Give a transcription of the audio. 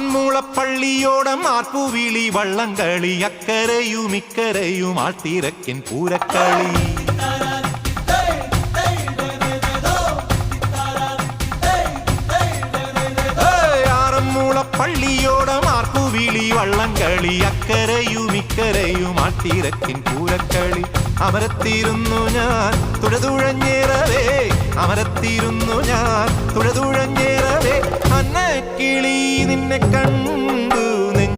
ആറന്മുളപ്പള്ളിയോടം ആർപ്പുവിളി വള്ളംകളി അക്കരയും ഇക്കരയും ആൾത്തിരക്കിൻ പൂരക്കളി ആറന്മുളപ്പള്ളിയോടം ആർപ്പുവിളി വള്ളംകളി അക്കരയും ഇക്കരയും ആൾത്തിരക്കിൻ പൂരക്കളി അമരത്തിരുന്നു ഞാൻ തുഴതുഴഞ്ഞേറവേ അമരത്തിരുന്നു ഞാൻ തുഴതുഴഞ്ഞേറവേ അന്നക്കിളി നിന്നെ കണ്ടു